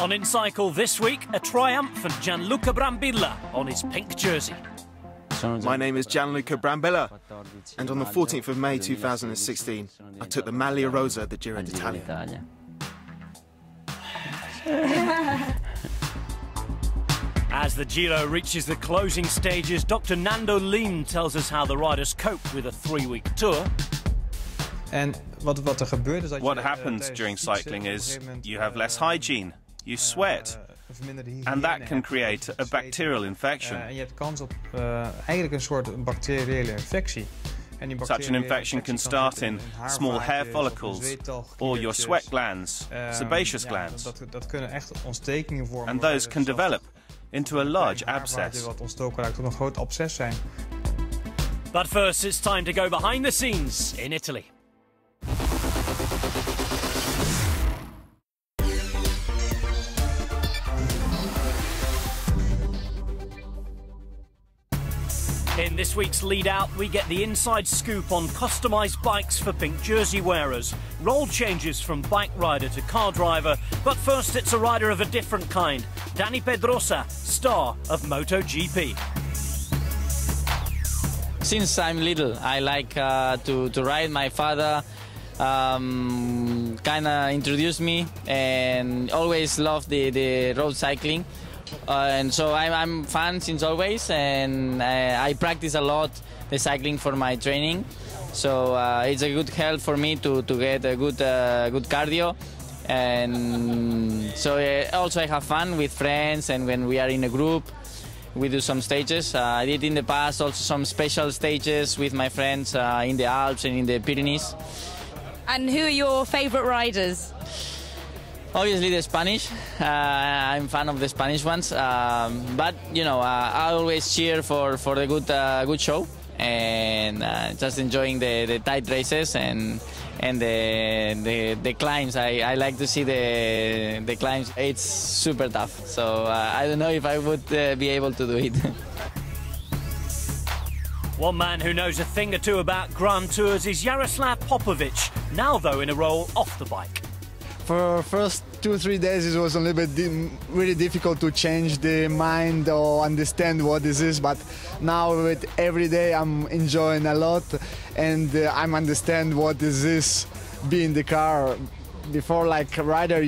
On In Cycle this week, a triumphant Gianluca Brambilla on his pink jersey. My name is Gianluca Brambilla, and on the 14th of May 2016, I took the Maglia Rosa at the Giro d'Italia. As the Giro reaches the closing stages, Dr. Nando Lim tells us how the riders cope with a 3-week tour. What happens during cycling is you have less hygiene, you sweat, and that can create a bacterial infection. Such an infection can start in small hair follicles or your sweat glands, sebaceous glands, and those can develop into a large abscess. But first, it's time to go behind the scenes in Italy. In this week's lead out, we get the inside scoop on customised bikes for pink jersey wearers, role changes from bike rider to car driver, but first it's a rider of a different kind, Dani Pedrosa, star of MotoGP. Since I'm little, I like to ride. My father kind of introduced me and always loved the road cycling. And so I'm fan since always, and I practice a lot the cycling for my training. So it's a good help for me to get a good cardio, and so also I have fun with friends, and when we are in a group we do some stages. I did in the past also some special stages with my friends in the Alps and in the Pyrenees. And who are your favorite riders? Obviously the Spanish. I'm a fan of the Spanish ones, but you know, I always cheer for the good show, and just enjoying the tight races and the climbs. I like to see the climbs. It's super tough, so I don't know if I would be able to do it. One man who knows a thing or two about Grand Tours is Jaroslav Popovic, now though in a role off the bike. For first 2-3 days it was a little bit really difficult to change the mind or understand what this is, but now with every day I'm enjoying a lot, and I understand what this is being in the car. Before, like a rider,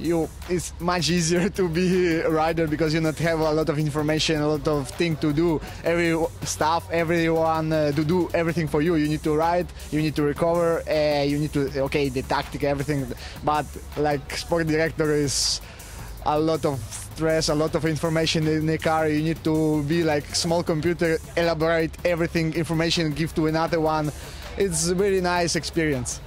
it's much easier to be a rider because you not have a lot of information, a lot of things to do, everyone to do everything for you. You need to ride, you need to recover, you need to, okay, the tactic, everything. But like sport director is a lot of stress, a lot of information in the car. You need to be like small computer, elaborate everything, information, give to another one. It's a really nice experience.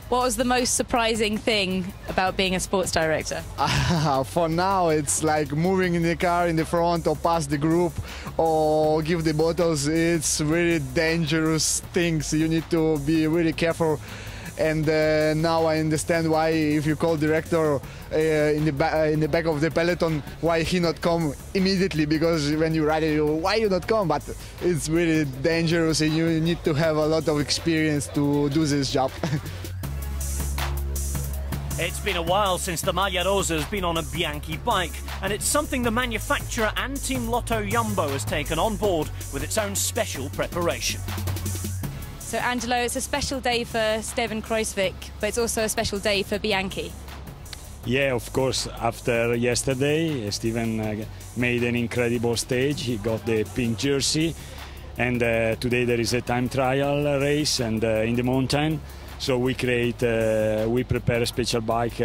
What was the most surprising thing about being a sports director? For now, it's like moving in the car in the front or past the group or give the bottles. It's really dangerous things. You need to be really careful. And now I understand why, if you call director in the back of the peloton, why he not come immediately, because when you ride it, why you not come? But it's really dangerous, and you need to have a lot of experience to do this job. It's been a while since the Maglia Rosa has been on a Bianchi bike, and it's something the manufacturer and Team Lotto Jumbo has taken on board with its own special preparation. So Angelo, it's a special day for Steven Kruijswijk, but it's also a special day for Bianchi. Yeah, of course. After yesterday, Steven made an incredible stage. He got the pink jersey, and today there is a time trial race and in the mountain. So we prepare a special bike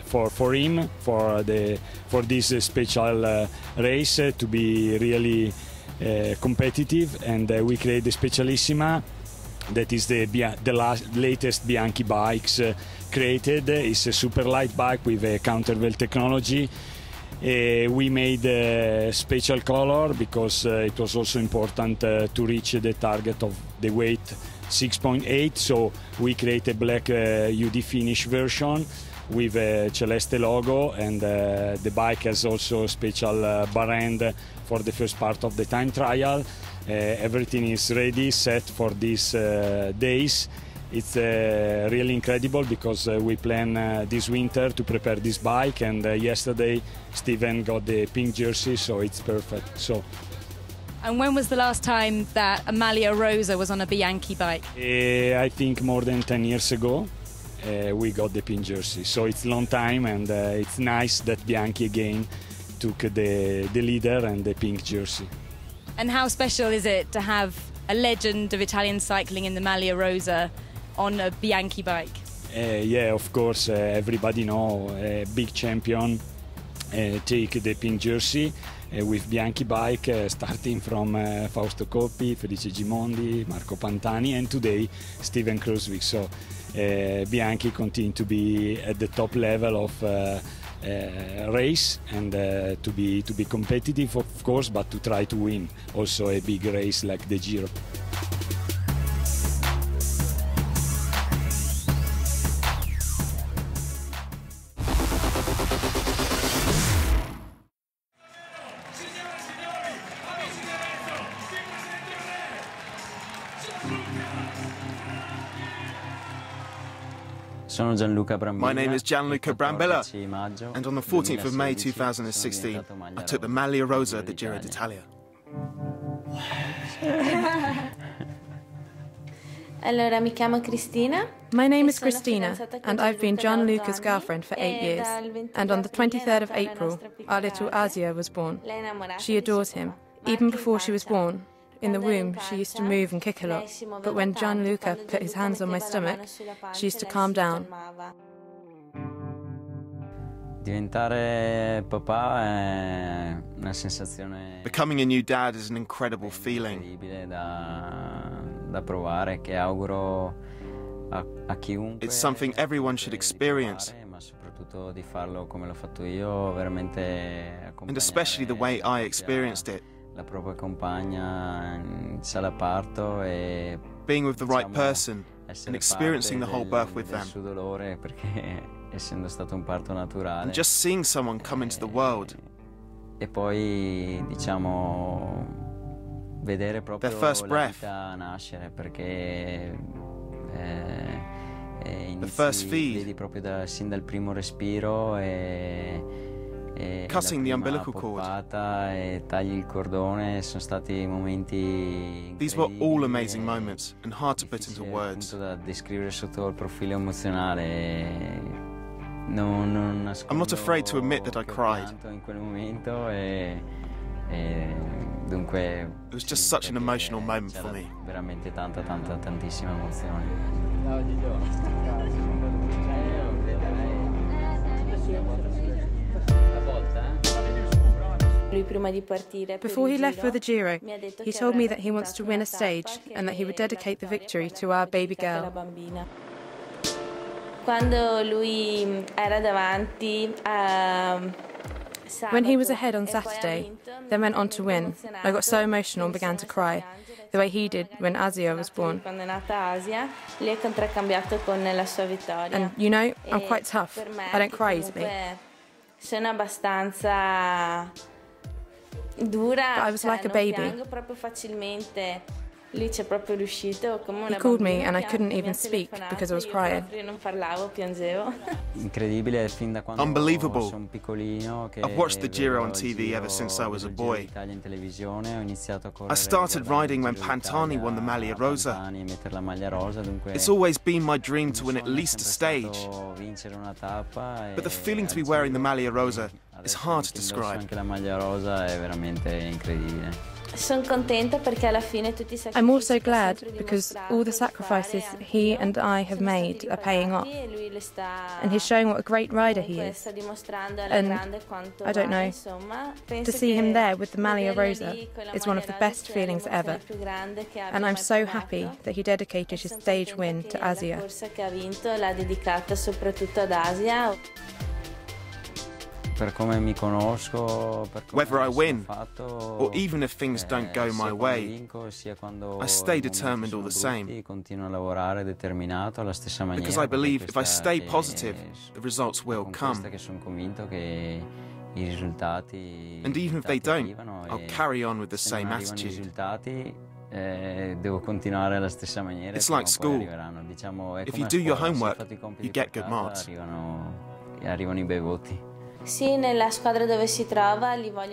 for him for this special race to be really competitive, and we create the Specialissima. That is the latest Bianchi bikes created. It's a super light bike with a counterweight technology. We made a special color because it was also important to reach the target of the weight 6.8, so we create a black UD finish version with a Celeste logo, and the bike has also a special bar end for the first part of the time trial. Everything is ready, set for these days, It's really incredible because we plan this winter to prepare this bike, and yesterday Steven got the pink jersey, so it's perfect. And when was the last time that a Maglia Rosa was on a Bianchi bike? I think more than 10 years ago we got the pink jersey, so it's a long time, and it's nice that Bianchi again took the leader and the pink jersey. And how special is it to have a legend of Italian cycling in the Maglia Rosa on a Bianchi bike? Yeah, of course, everybody know a big champion take the pink jersey with Bianchi bike, starting from Fausto Coppi, Felice Gimondi, Marco Pantani, and today Steven Kruijswijk. So Bianchi continue to be at the top level of race, and to be competitive, of course, but to try to win also a big race like the Giro. My name is Gianluca Brambilla, and on the 14th of May 2016, I took the Maglia Rosa at the Giro d'Italia. My name is Christina, and I've been Gianluca's girlfriend for 8 years. And on the 23rd of April, our little Asia was born. She adores him. Even before she was born, in the womb, she used to move and kick a lot. But when Gianluca put his hands on my stomach, she used to calm down. Becoming a new dad is an incredible feeling. It's something everyone should experience, and especially the way I experienced it. Being with the right person and experiencing the whole birth with them. And just seeing someone come into the world. Their first breath. The first feed. Cutting the umbilical cord. These were all amazing moments and hard to put into words. I'm not afraid to admit that I cried. It was just such an emotional moment for me. Before he left for the Giro, he told me that he wants to win a stage and that he would dedicate the victory to our baby girl. When he was ahead on Saturday, then went on to win, I got so emotional and began to cry, the way he did when Asia was born. And you know, I'm quite tough. I don't cry easily. But I was like a baby. He called me and I couldn't even speak because I was crying. Unbelievable. I've watched the Giro on TV ever since I was a boy. I started riding when Pantani won the Maglia Rosa. It's always been my dream to win at least a stage. But the feeling to be wearing the Maglia Rosa is hard to describe. I'm also glad because all the sacrifices he and I have made are paying off. And he's showing what a great rider he is. And I don't know, to see him there with the Maglia Rosa is one of the best feelings ever. And I'm so happy that he dedicated his stage win to Asia. Whether I win, or even if things don't go my way, I stay determined all the same. Because I believe if I stay positive, the results will come. And even if they don't, I'll carry on with the same attitude. It's like school. If you do your homework, you get good marks.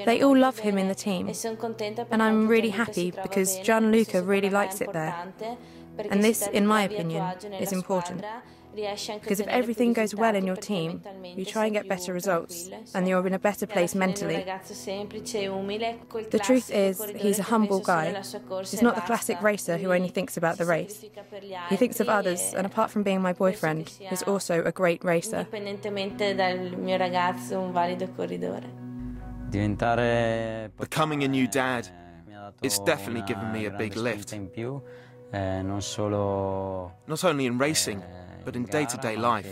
They all love him in the team, and I'm really happy because Gianluca really likes it there. And this, in my opinion, is important. Because if everything goes well in your team, you try and get better results, and you're in a better place mentally. The truth is, he's a humble guy. He's not the classic racer who only thinks about the race. He thinks of others, and apart from being my boyfriend, he's also a great racer. Becoming a new dad, it's definitely given me a big lift. Not only in racing, but in day-to-day life.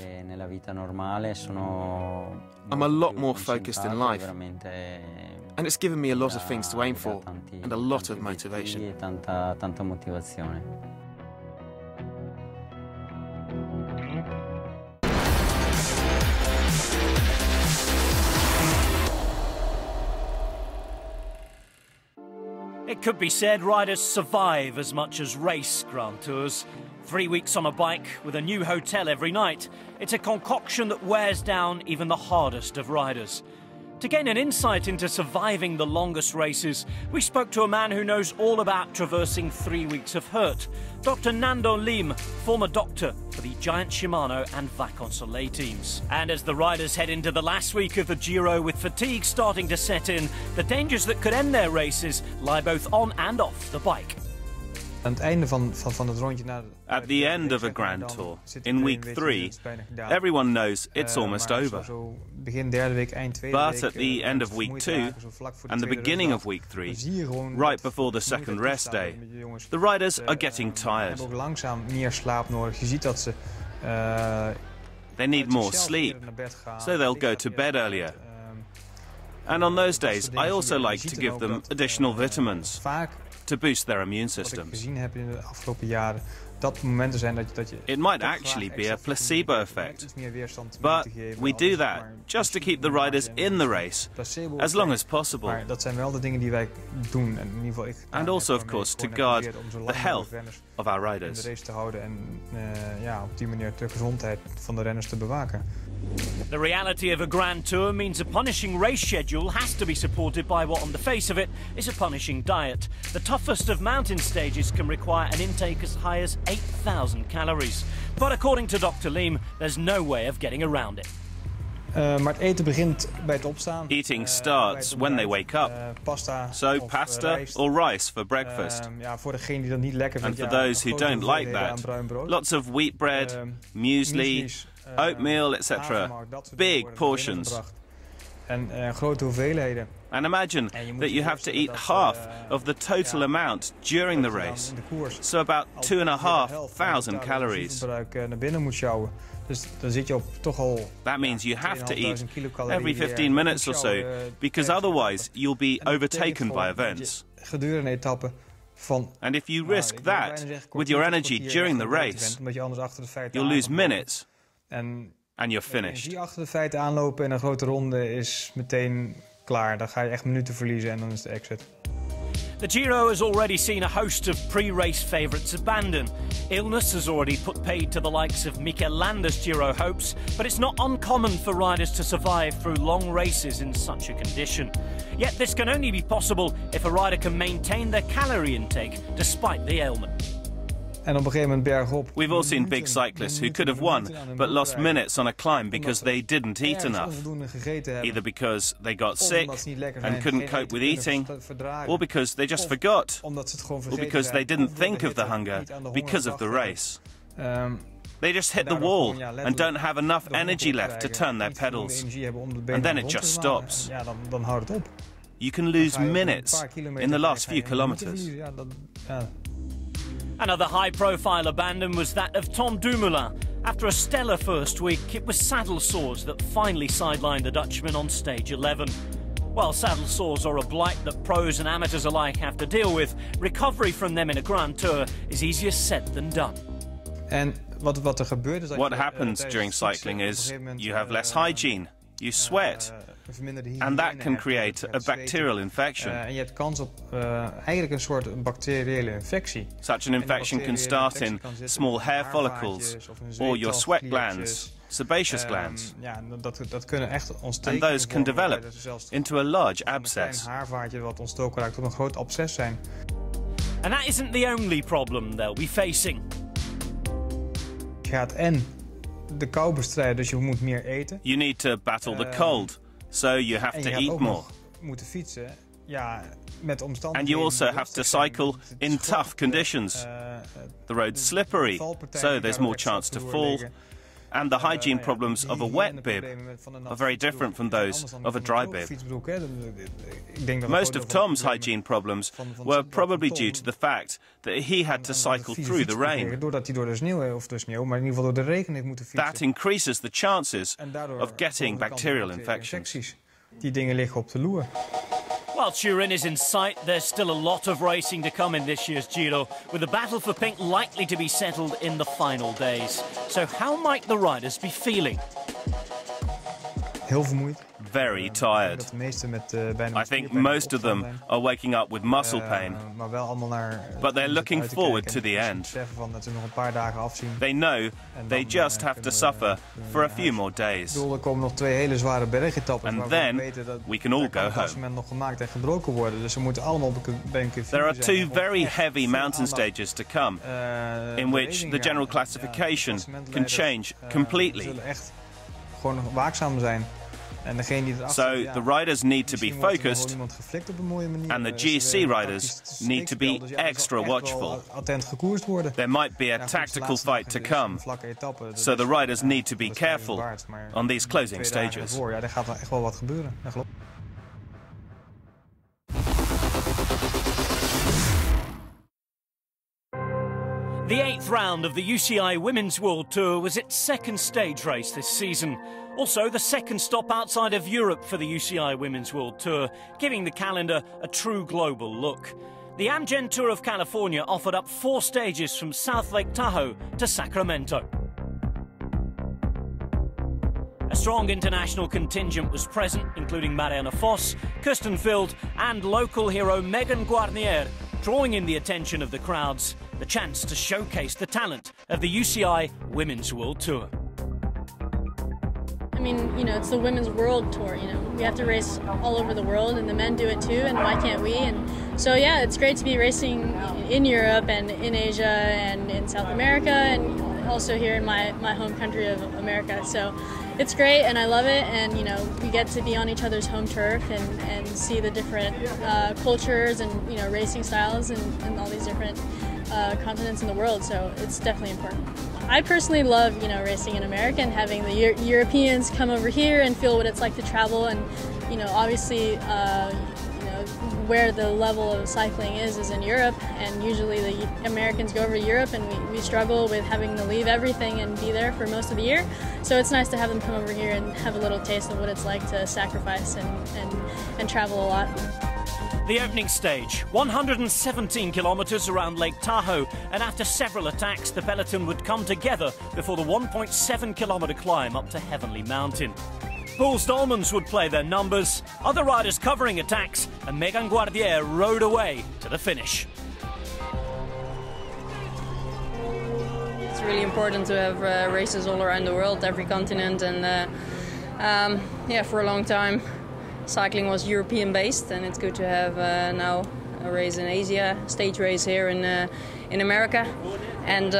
I'm a lot more focused in life, and it's given me a lot of things to aim for, and a lot of motivation. It could be said riders survive as much as race Grand Tours. 3 weeks on a bike with a new hotel every night. It's a concoction that wears down even the hardest of riders. To gain an insight into surviving the longest races, we spoke to a man who knows all about traversing 3 weeks of hurt. Dr. Nando Lim, former doctor for the Giant Shimano and Vacances Soleil teams. And as the riders head into the last week of the Giro with fatigue starting to set in, the dangers that could end their races lie both on and off the bike. At the end of a Grand Tour, in week 3, everyone knows it's almost over. But at the end of week 2 and the beginning of week 3, right before the second rest day, the riders are getting tired. They need more sleep, so they'll go to bed earlier. And on those days, I also like to give them additional vitamins to boost their immune systems. It might actually be a placebo effect, but we do that just to keep the riders in the race as long as possible. And also, of course, to guard the health of our riders. The reality of a Grand Tour means a punishing race schedule has to be supported by what on the face of it is a punishing diet. The toughest of mountain stages can require an intake as high as 8,000 calories. But according to Dr. Lim, there's no way of getting around it. Eating starts when they wake up, so pasta or rice for breakfast. And for those who don't like that, lots of wheat bread, muesli, oatmeal, etc. Big portions. And imagine that you have to eat half of the total amount during the race, so about 2,500 calories. That means you have to eat every 15 minutes or so, because otherwise you'll be overtaken by events. And if you risk that with your energy during the race, you'll lose minutes and you're finished. The Giro has already seen a host of pre-race favourites abandon. Illness has already put paid to the likes of Mikel Landa's Giro hopes, but it's not uncommon for riders to survive through long races in such a condition. Yet this can only be possible if a rider can maintain their calorie intake despite the ailment. We've all seen big cyclists who could have won, but lost minutes on a climb because they didn't eat enough. Either because they got sick and couldn't cope with eating, or because they just forgot, or because they didn't think of the hunger because of the race. They just hit the wall and don't have enough energy left to turn their pedals, and then it just stops. You can lose minutes in the last few kilometers. Another high-profile abandon was that of Tom Dumoulin. After a stellar first week, it was saddle sores that finally sidelined the Dutchman on stage 11. While saddle sores are a blight that pros and amateurs alike have to deal with, recovery from them in a Grand Tour is easier said than done. What happens during cycling is you have less hygiene, you sweat, and that can create a bacterial infection. Such an infection can start in small hair follicles or your sweat glands, sebaceous glands, and those can develop into a large abscess. And that isn't the only problem they'll be facing. You need to battle the cold, so you have to eat more. And you also have to cycle in tough conditions. The road's slippery, so there's more chance to fall. And the hygiene problems of a wet bib are very different from those of a dry bib. Most of Tom's hygiene problems were probably due to the fact that he had to cycle through the rain. That increases the chances of getting bacterial infections. While Turin is in sight, there's still a lot of racing to come in this year's Giro, with the battle for pink likely to be settled in the final days. So how might the riders be feeling? Very tired. I think most of them are waking up with muscle pain, but they're looking forward to the end. They know they just have to suffer for a few more days. And then we can all go home. There are two very heavy mountain stages to come, in which the general classification can change completely. So the riders need to be focused, and the GC riders need to be extra watchful. There might be a tactical fight to come, so the riders need to be careful on these closing stages. The 8th round of the UCI Women's World Tour was its second stage race this season. Also, the second stop outside of Europe for the UCI Women's World Tour, giving the calendar a true global look. The Amgen Tour of California offered up 4 stages from South Lake Tahoe to Sacramento. A strong international contingent was present, including Marianne Vos, Kirsten Wild and local hero Megan Guarnier, drawing in the attention of the crowds, the chance to showcase the talent of the UCI Women's World Tour. I mean, you know, it's the Women's World Tour, you know. We have to race all over the world, and the men do it too, and why can't we? And so, yeah, it's great to be racing in Europe and in Asia and in South America and also here in my home country of America. So it's great, and I love it, and, you know, we get to be on each other's home turf and see the different cultures and, you know, racing styles and all these different continents in the world, so it's definitely important. I personally love, you know, racing in America and having the Europeans come over here and feel what it's like to travel, and, you know, obviously, you know, where the level of cycling is in Europe, and usually the Americans go over to Europe, and we struggle with having to leave everything and be there for most of the year. So it's nice to have them come over here and have a little taste of what it's like to sacrifice and travel a lot. The opening stage, 117 kilometres around Lake Tahoe, and after several attacks, the peloton would come together before the 1.7 kilometre climb up to Heavenly Mountain. Paul Stolmans would play their numbers, other riders covering attacks, and Megan Guarnier rode away to the finish. It's really important to have races all around the world, every continent, and yeah, for a long time cycling was European based, and it's good to have now a race in Asia, stage race here in America. And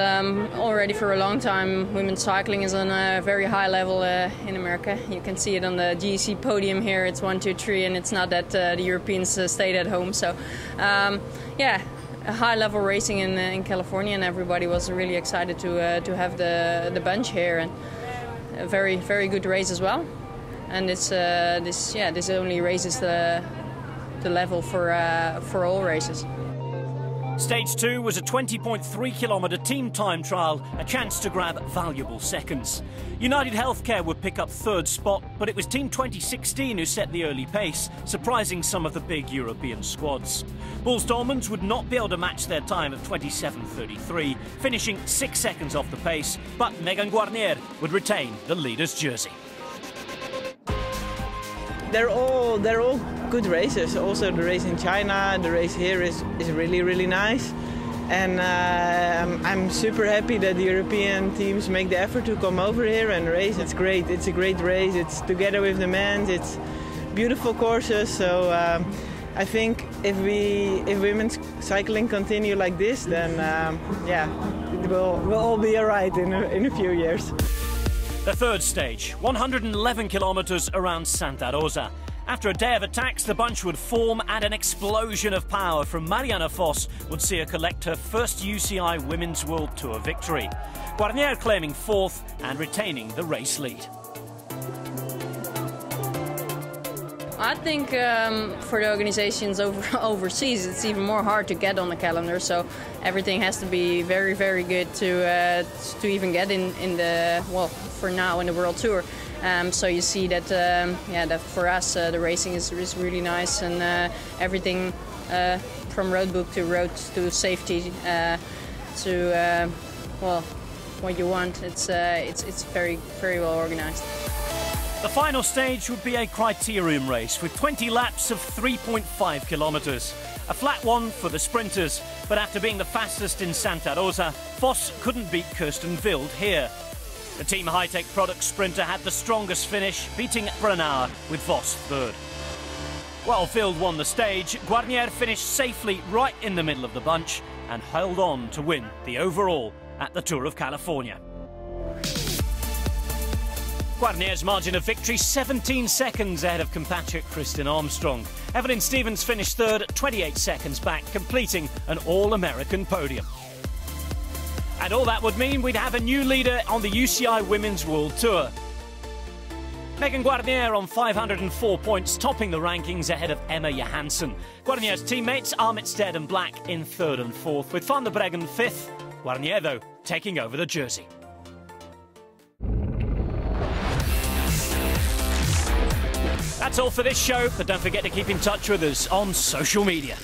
already for a long time women's cycling is on a very high level in America. You can see it on the GC podium here. It's 1, 2, 3, and it's not that the Europeans stayed at home. So yeah, a high level racing in California, and everybody was really excited to have the bunch here, and a very, very good race as well. And it's this only raises the level for all races. Stage 2 was a 20.3 kilometre team time trial, a chance to grab valuable seconds. United Healthcare would pick up 3rd spot, but it was Team 2016 who set the early pace, surprising some of the big European squads. Paul Stolmans would not be able to match their time of 27.33, finishing 6 seconds off the pace, but Megan Guarnier would retain the leader's jersey. they're all good races. Also the race in China, the race here is really nice. And I'm super happy that the European teams make the effort to come over here and race. It's great. It's a great race. It's together with the men. It's beautiful courses. So I think if women's cycling continue like this, then yeah, we'll all be all right in a few years. The third stage, 111 kilometers around Santa Rosa. After a day of attacks, the bunch would form and an explosion of power from Marianne Vos would see her collect her first UCI Women's World Tour victory. Guarnier claiming fourth and retaining the race lead. I think for the organizations overseas, it's even more hard to get on the calendar. So everything has to be very, very good to even get in the, well, for now in the World Tour. So you see that, yeah, that for us the racing is really nice, and everything from road book to road to safety to well, what you want. It's very, very well organized. The final stage would be a criterium race with 20 laps of 3.5 kilometers. A flat one for the sprinters, but after being the fastest in Santa Rosa, Vos couldn't beat Kirsten Wild here. The Team High-Tech Products sprinter had the strongest finish, beating Brunauer with Vos third. While Wild won the stage, Guarnier finished safely right in the middle of the bunch and held on to win the overall at the Tour of California. Guarnier's margin of victory 17 seconds ahead of compatriot Kristin Armstrong. Evelyn Stevens finished third, 28 seconds back, completing an All-American podium. And all that would mean we'd have a new leader on the UCI Women's World Tour. Megan Guarnier on 504 points, topping the rankings ahead of Emma Johansson. Guarnier's teammates Armitstead and Black in third and fourth, with Van der Breggen fifth. Guarnier, though, taking over the jersey. That's all for this show, but don't forget to keep in touch with us on social media.